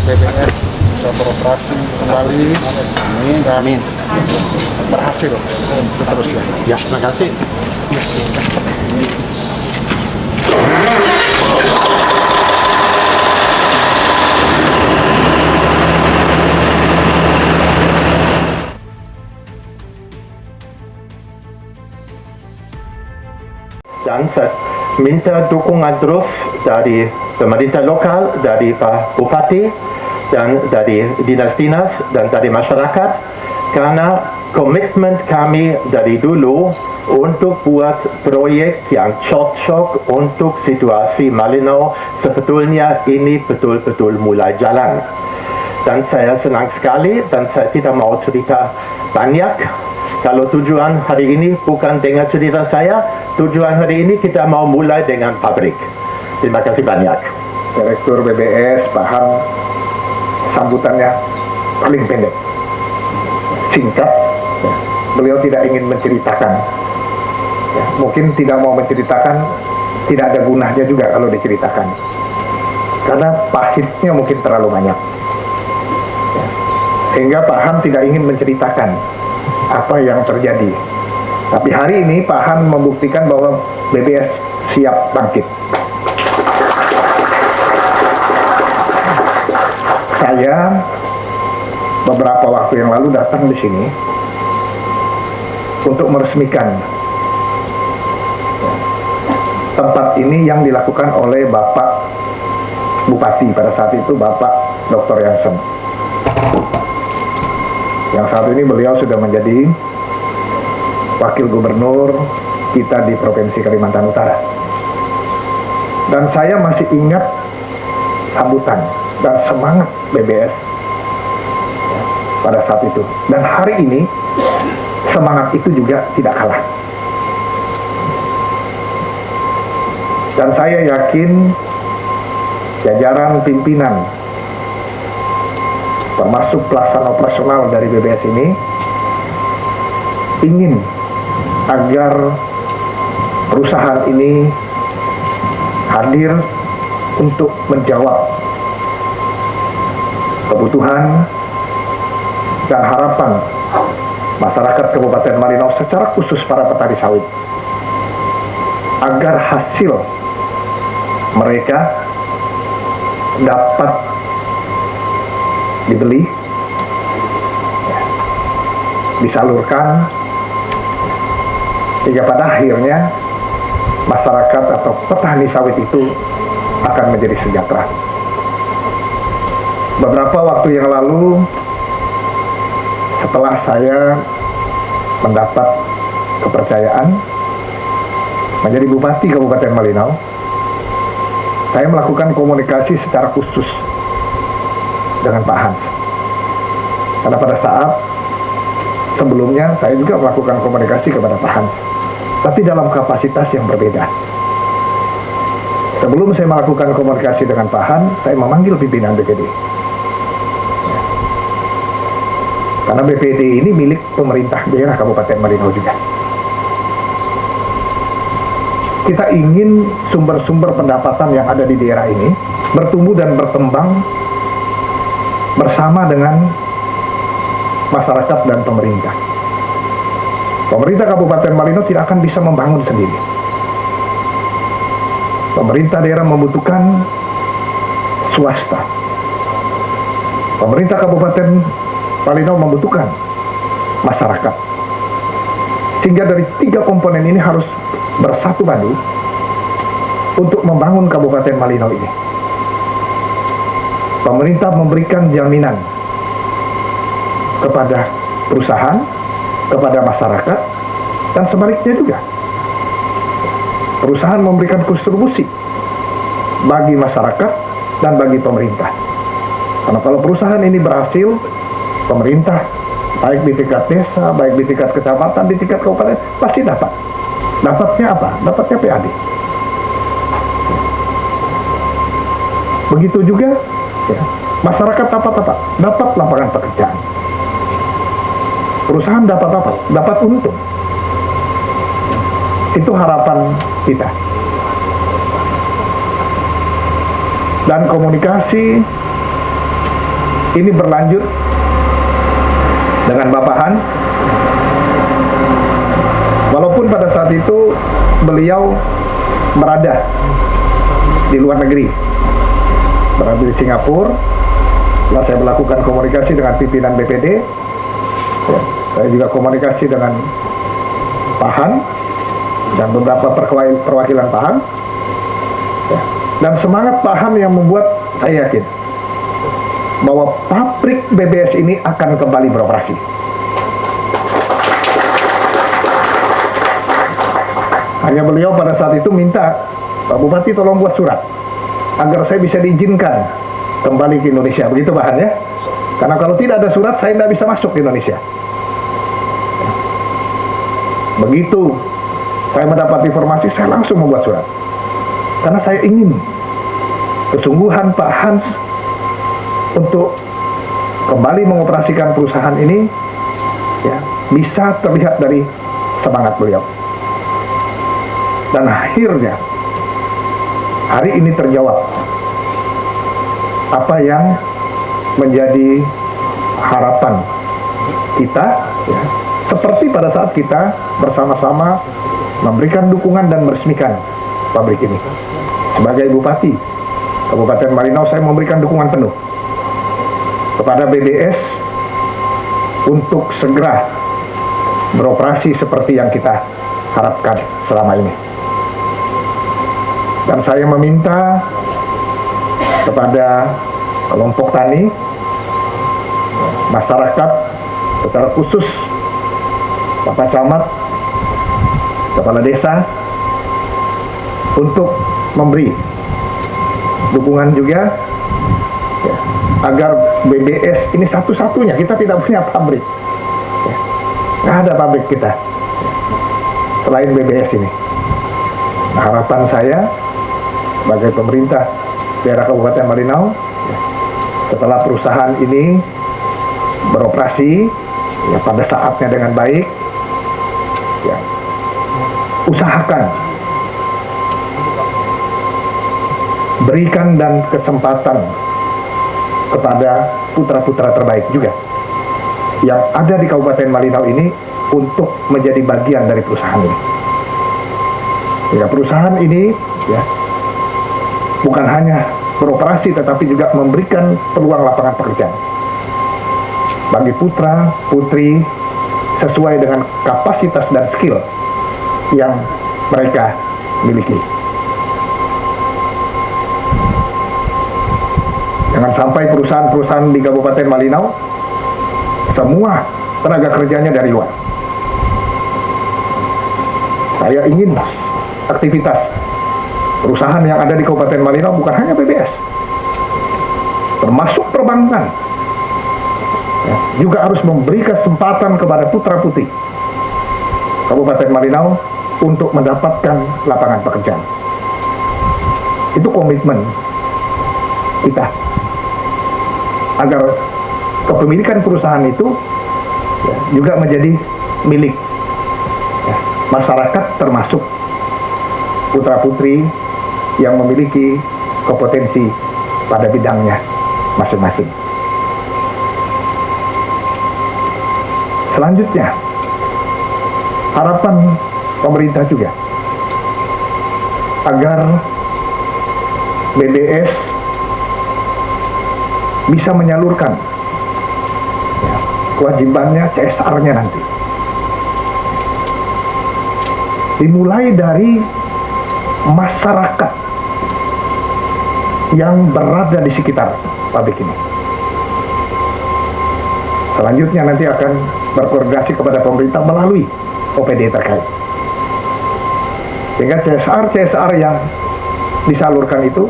BBS bisa beroperasi kembali. Amin. Dan Amin. berhasil seterusnya. Ya, terima kasih. Dan saya minta dukungan terus dari pemerintah lokal, dari Pak Bupati, dan dari dinas-dinas, dan dari masyarakat, karena komitmen kami dari dulu untuk buat proyek yang cocok untuk situasi Malino, sebetulnya ini betul-betul mulai jalan. Dan saya senang sekali, dan saya tidak mau cerita banyak. Kalau tujuan hari ini bukan dengan cerita saya, tujuan hari ini kita mau mulai dengan pabrik. Terima kasih banyak. Direktur BBS paham sambutannya paling pendek, singkat. Ya. Beliau tidak ingin menceritakan. Ya. Mungkin tidak mau menceritakan, tidak ada gunanya juga kalau diceritakan. Karena pahitnya mungkin terlalu banyak. Ya. Sehingga Pak Han tidak ingin menceritakan apa yang terjadi. Tapi hari ini Pak Han membuktikan bahwa BBS siap bangkit. Saya beberapa waktu yang lalu datang di sini untuk meresmikan tempat ini yang dilakukan oleh Bapak Bupati pada saat itu, Bapak Dr. Yansen. Yang saat ini beliau sudah menjadi Wakil Gubernur kita di Provinsi Kalimantan Utara. Dan saya masih ingat sambutan dan semangat BBS pada saat itu. Dan hari ini semangat itu juga tidak kalah. Dan saya yakin jajaran pimpinan termasuk pelaksana operasional dari BBS ini ingin agar perusahaan ini hadir untuk menjawab kebutuhan dan harapan masyarakat Kabupaten Malinau, secara khusus para petani sawit, agar hasil mereka dapat dibeli, disalurkan, hingga pada akhirnya masyarakat atau petani sawit itu akan menjadi sejahtera. Beberapa waktu yang lalu, setelah saya mendapat kepercayaan menjadi Bupati Kabupaten Malinau, saya melakukan komunikasi secara khusus dengan Pak Hans. Karena pada saat sebelumnya saya juga melakukan komunikasi kepada Pak Hans, tapi dalam kapasitas yang berbeda. Sebelum saya melakukan komunikasi dengan Pak Hans, saya memanggil pimpinan BPD. Karena BPD ini milik pemerintah daerah Kabupaten Malinau juga. Kita ingin sumber-sumber pendapatan yang ada di daerah ini bertumbuh dan berkembang bersama dengan masyarakat dan pemerintah. Pemerintah Kabupaten Malinau tidak akan bisa membangun sendiri. Pemerintah daerah membutuhkan swasta. Pemerintah Kabupaten Malinau membutuhkan masyarakat. Sehingga dari tiga komponen ini harus bersatu padu untuk membangun Kabupaten Malinau ini. Pemerintah memberikan jaminan kepada perusahaan, kepada masyarakat, dan sebaliknya juga. Perusahaan memberikan kontribusi bagi masyarakat dan bagi pemerintah. Karena kalau perusahaan ini berhasil, pemerintah, baik di tingkat desa, baik di tingkat kecamatan, di tingkat kabupaten, pasti dapat. Dapatnya apa? Dapatnya PAD. Begitu juga, ya, masyarakat dapat apa? Dapat lapangan pekerjaan. Perusahaan dapat apa? Dapat untung. Itu harapan kita. Dan komunikasi ini berlanjut dengan Bapak Han. Walaupun pada saat itu beliau berada di luar negeri, berada di Singapura. Setelah saya melakukan komunikasi dengan pimpinan BPD, ya, saya juga komunikasi dengan Pak Han dan beberapa perwakilan Pak Han, ya, dan semangat Pak Han yang membuat saya yakin bahwa pabrik BBS ini akan kembali beroperasi. Hanya beliau pada saat itu minta, Pak Bupati tolong buat surat agar saya bisa diizinkan kembali ke Indonesia. Begitu Pak Han ya. Karena kalau tidak ada surat, saya tidak bisa masuk ke Indonesia. Begitu saya mendapat informasi, saya langsung membuat surat. Karena saya ingin kesungguhan Pak Hans untuk kembali mengoperasikan perusahaan ini, ya, bisa terlihat dari semangat beliau. Dan akhirnya hari ini terjawab apa yang menjadi harapan kita, ya, seperti pada saat kita bersama-sama memberikan dukungan dan meresmikan pabrik ini. Sebagai Bupati Kabupaten Malinau, saya memberikan dukungan penuh kepada BBS untuk segera beroperasi seperti yang kita harapkan selama ini. Dan saya meminta kepada kelompok tani, masyarakat, secara khusus Bapak Camat, Kepala Desa, untuk memberi dukungan juga, ya, agar BBS ini satu-satunya, kita tidak punya pabrik, ya, nggak ada pabrik kita selain BBS ini. Nah, harapan saya sebagai pemerintah daerah Kabupaten Malinau, ya, setelah perusahaan ini beroperasi, ya, pada saatnya dengan baik, ya, usahakan berikan dan kesempatan kepada putra-putra terbaik juga yang ada di Kabupaten Malinau ini untuk menjadi bagian dari perusahaan ini. Ya, perusahaan ini, ya, bukan hanya beroperasi tetapi juga memberikan peluang lapangan pekerjaan bagi putra putri sesuai dengan kapasitas dan skill yang mereka miliki. Jangan sampai perusahaan-perusahaan di Kabupaten Malinau semua tenaga kerjanya dari luar. Saya ingin aktivitas perusahaan yang ada di Kabupaten Malinau bukan hanya BBS, termasuk perbankan, ya, juga harus memberi kesempatan kepada putra-putri Kabupaten Malinau untuk mendapatkan lapangan pekerjaan. Itu komitmen kita agar kepemilikan perusahaan itu, ya, juga menjadi milik, ya, masyarakat, termasuk putra-putri yang memiliki kompetensi pada bidangnya masing-masing. Selanjutnya, harapan pemerintah juga agar BBS bisa menyalurkan, ya, kewajibannya CSR-nya nanti. Dimulai dari masyarakat yang berada di sekitar pabrik ini. Selanjutnya nanti akan berkoordinasi kepada pemerintah melalui OPD terkait. Sehingga CSR yang disalurkan itu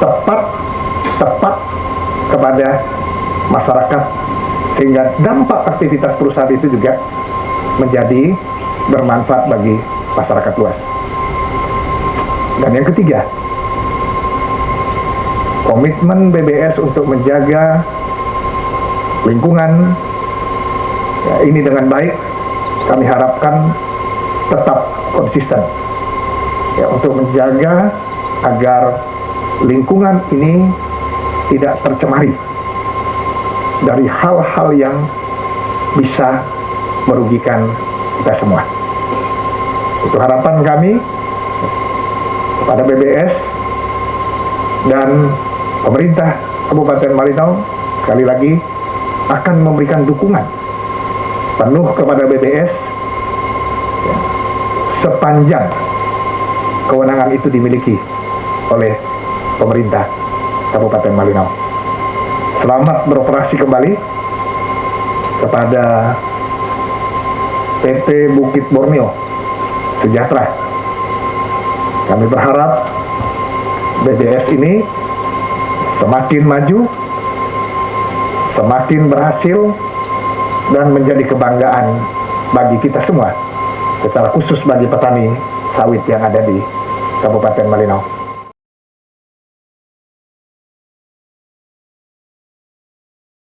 tepat kepada masyarakat, sehingga dampak aktivitas perusahaan itu juga menjadi bermanfaat bagi masyarakat luas. Dan yang ketiga, komitmen BBS untuk menjaga lingkungan, ya, ini dengan baik, kami harapkan tetap konsisten, ya, untuk menjaga agar lingkungan ini tidak tercemari dari hal-hal yang bisa merugikan kita semua. Itu harapan kami kepada BBS dan pemerintah Kabupaten Malinau sekali lagi akan memberikan dukungan penuh kepada BBS ya, sepanjang kewenangan itu dimiliki oleh pemerintah Kabupaten Malinau. Selamat beroperasi kembali kepada PT Bukit Borneo Sejahtera. Kami berharap BBS ini semakin maju, semakin berhasil, dan menjadi kebanggaan bagi kita semua, secara khusus bagi petani sawit yang ada di Kabupaten Malinau.